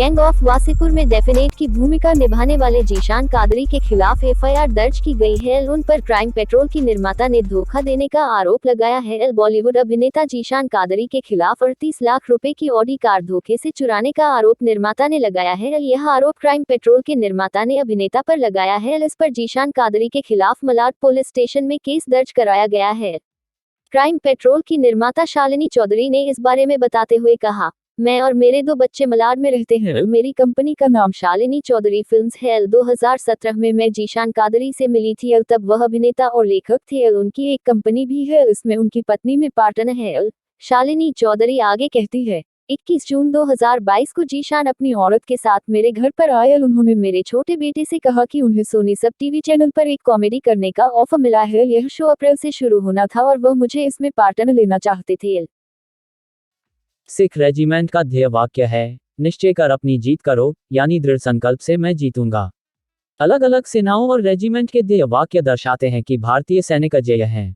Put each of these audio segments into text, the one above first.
Gang of Wasseypur में definite की भूमिका निभाने वाले जीशान कादरी के खिलाफ एफआईआर दर्ज की गई है। उन पर क्राइम पेट्रोल की निर्माता ने धोखा देने का आरोप लगाया है। बॉलीवुड अभिनेता जीशान कादरी के खिलाफ 38 लाख रुपए की ऑडी कार धोखे से चुराने का आरोप निर्माता ने लगाया है। यह आरोप क्राइम पेट्रोल के निर्माता ने अभिनेता पर लगाया है। इस पर जीशान कादरी के खिलाफ मलाड पुलिस स्टेशन में केस दर्ज कराया गया है। क्राइम पेट्रोल की निर्माता शालिनी चौधरी ने इस बारे में बताते हुए कहा, मैं और मेरे 2 बच्चे मलाड में रहते हैं। मेरी कंपनी का नाम शालिनी चौधरी फिल्म्स है। 2017 में मैं जीशान कादरी से मिली थी। तब वह अभिनेता और लेखक थे। उनकी एक कंपनी भी है, इसमें उनकी पत्नी में पार्टनर है। शालिनी चौधरी आगे कहती है, 21 जून 2022 को जीशान अपनी औरत के साथ मेरे घर पर आए। उन्होंने मेरे छोटे बेटे से कहा कि उन्हें सोनी सब टीवी चैनल पर एक कॉमेडी करने का ऑफर मिला है। यह शो अप्रैल से शुरू होना था और वह मुझे इसमें पार्टनर लेना चाहते थे। सिख रेजिमेंट का ध्येय वाक्य है, निश्चय कर अपनी जीत करो, यानी दृढ़ संकल्प से मैं जीतूंगा। अलग अलग सेनाओं और रेजिमेंट के ध्येय वाक्य दर्शाते हैं कि भारतीय सैनिक अजेय हैं।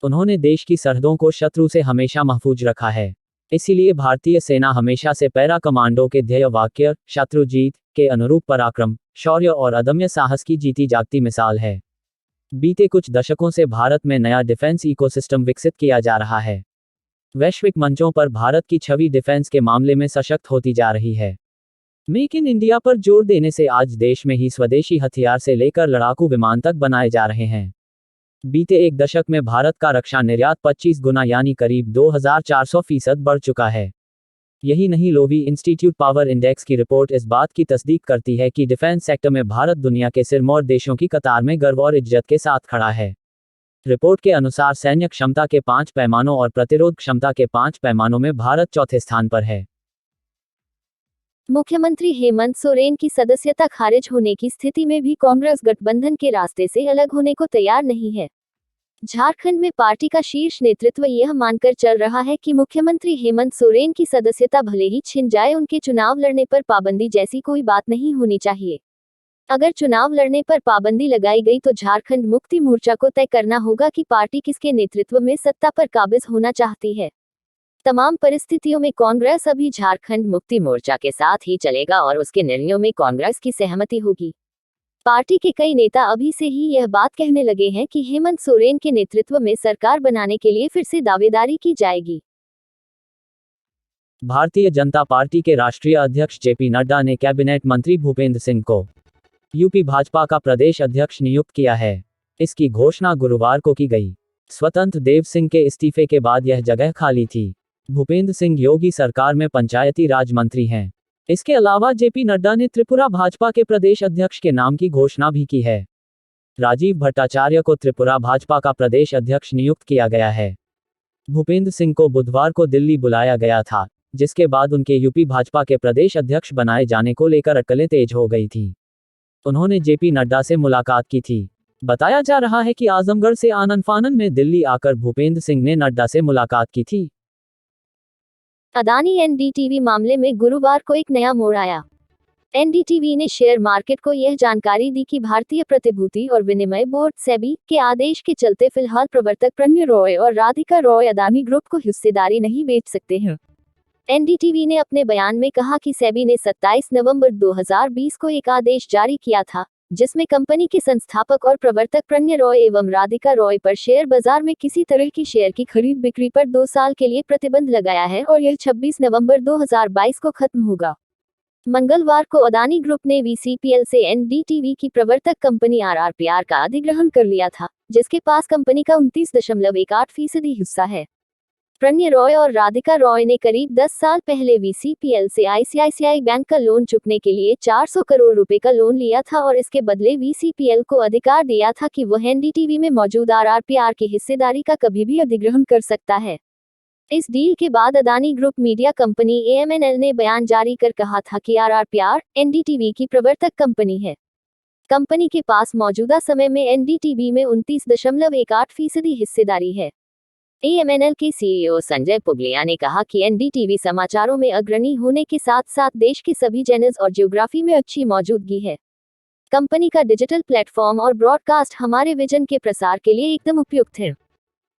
उन्होंने देश की सरहदों को शत्रु से हमेशा महफूज रखा है। इसीलिए भारतीय सेना हमेशा से पैरा कमांडो के ध्येय वाक्य शत्रु जीत के अनुरूप पराक्रम, शौर्य और अदम्य साहस की जीती जागती मिसाल है। बीते कुछ दशकों से भारत में नया डिफेंस इकोसिस्टम विकसित किया जा रहा है। वैश्विक मंचों पर भारत की छवि डिफेंस के मामले में सशक्त होती जा रही है। मेक इन इंडिया पर जोर देने से आज देश में ही स्वदेशी हथियार से लेकर लड़ाकू विमान तक बनाए जा रहे हैं। बीते एक दशक में भारत का रक्षा निर्यात 25 गुना यानी करीब 2400% बढ़ चुका है। यही नहीं, लोवी इंस्टीट्यूट पावर इंडेक्स की रिपोर्ट इस बात की तस्दीक करती है कि डिफेंस सेक्टर में भारत दुनिया के सिरमौर देशों की कतार में गर्व और इज्जत के साथ खड़ा है। रिपोर्ट के अनुसार सैन्य क्षमता के 5 पैमानों और प्रतिरोध क्षमता के 5 पैमानों में भारत चौथे स्थान पर है। मुख्यमंत्री हेमंत सोरेन की सदस्यता खारिज होने की स्थिति में भी कांग्रेस गठबंधन के रास्ते से अलग होने को तैयार नहीं है। झारखंड में पार्टी का शीर्ष नेतृत्व यह मानकर चल रहा है कि मुख्यमंत्री हेमंत सोरेन की सदस्यता भले ही छिन जाए, उनके चुनाव लड़ने पर पाबंदी जैसी कोई बात नहीं होनी चाहिए। अगर चुनाव लड़ने पर पाबंदी लगाई गई तो झारखंड मुक्ति मोर्चा को तय करना होगा कि पार्टी किसके नेतृत्व में सत्ता पर काबिज होना चाहती है। तमाम परिस्थितियों में कांग्रेस अभी झारखंड मुक्ति मोर्चा के साथ ही चलेगा और उसके निर्णयों में कांग्रेस की सहमति होगी। पार्टी के कई नेता अभी से ही यह बात कहने लगे हैं कि हेमंत सोरेन के नेतृत्व में सरकार बनाने के लिए फिर से दावेदारी की जाएगी। भारतीय जनता पार्टी के राष्ट्रीय अध्यक्ष जेपी नड्डा ने कैबिनेट मंत्री भूपेंद्र सिंह को यूपी भाजपा का प्रदेश अध्यक्ष नियुक्त किया है। इसकी घोषणा गुरुवार को की गई। स्वतंत्र देव सिंह के इस्तीफे के बाद यह जगह खाली थी। भूपेंद्र सिंह योगी सरकार में पंचायती राज मंत्री हैं। इसके अलावा जेपी नड्डा ने त्रिपुरा भाजपा के प्रदेश अध्यक्ष के नाम की घोषणा भी की है। राजीव भट्टाचार्य को त्रिपुरा भाजपा का प्रदेश अध्यक्ष नियुक्त किया गया है। भूपेंद्र सिंह को बुधवार को दिल्ली बुलाया गया था, जिसके बाद उनके यूपी भाजपा के प्रदेश अध्यक्ष बनाए जाने को लेकर अटकलें तेज हो गई थी। उन्होंने जेपी नड्डा से मुलाकात की थी। बताया जा रहा है कि आजमगढ़ से आनन फानन में दिल्ली आकर भूपेंद्र सिंह ने नड्डा से मुलाकात की थी। अदानी एनडीटीवी मामले में गुरुवार को एक नया मोड़ आया। एनडीटीवी ने शेयर मार्केट को यह जानकारी दी कि भारतीय प्रतिभूति और विनिमय बोर्ड सेबी के आदेश के चलते फिलहाल प्रवर्तक प्रण्य रॉय और राधिका रॉय अदानी ग्रुप को हिस्सेदारी नहीं बेच सकते हैं। एनडीटीवी ने अपने बयान में कहा कि सेबी ने 27 नवंबर 2020 को एक आदेश जारी किया था, जिसमें कंपनी के संस्थापक और प्रवर्तक प्रण्य रॉय एवं राधिका रॉय पर शेयर बाजार में किसी तरह की शेयर की खरीद बिक्री पर 2 साल के लिए प्रतिबंध लगाया है और यह 26 नवंबर 2022 को खत्म होगा। मंगलवार को अदानी ग्रुप ने वीसीपीएल से एनडीटीवी की प्रवर्तक कंपनी आरआरपीआर का अधिग्रहण कर लिया था, जिसके पास कंपनी का 29.18% हिस्सा है। प्रण्य रॉय और राधिका रॉय ने करीब 10 साल पहले वीसीपीएल से आईसीआईसीआई बैंक का लोन चुकने के लिए 400 करोड़ रुपए का लोन लिया था और इसके बदले वीसीपीएल को अधिकार दिया था कि वह एनडीटीवी में मौजूद आरआरपीआर की हिस्सेदारी का कभी भी अधिग्रहण कर सकता है। इस डील के बाद अदानी ग्रुप मीडिया कंपनी एएमएनएल ने बयान जारी कर कहा था कि आरआरपीआर एनडीटीवी की प्रवर्तक कंपनी है। कंपनी के पास मौजूदा समय में एनडीटीवी में 29.18% हिस्सेदारी है। एएमएनएल के सीईओ संजय पुगलिया ने कहा कि एनडीटीवी समाचारों में अग्रणी होने के साथ साथ देश के सभी चैनल्स और ज्योग्राफी में अच्छी मौजूदगी है। कंपनी का डिजिटल प्लेटफॉर्म और ब्रॉडकास्ट हमारे विजन के प्रसार के लिए एकदम उपयुक्त है।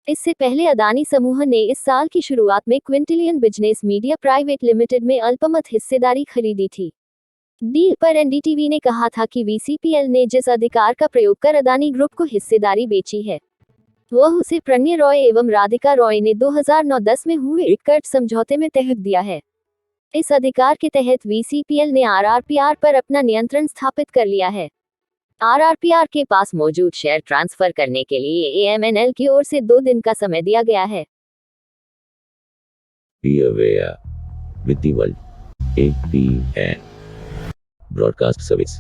इससे पहले अदानी समूह ने इस साल की शुरुआत में Quintillion business media private limited में अल्पमत हिस्सेदारी खरीदी थी। डील पर एनडीटीवी ने कहा था कि वीसीपीएल ने जिस अधिकार का प्रयोग कर अदानी ग्रुप को हिस्सेदारी बेची है, वह उसे प्रणय रॉय एवं राधिका रॉय ने 2009-10 में हुए इकट्ठ समझौते में तहत दिया है। इस अधिकार के तहत वीसीपीएल ने आरआरपीआर पर अपना नियंत्रण स्थापित कर लिया है। आरआरपीआर के पास मौजूद शेयर ट्रांसफर करने के लिए एएमएनएल की ओर से 2 दिन का समय दिया गया है। Be aware. With the world. APN. Broadcast Service.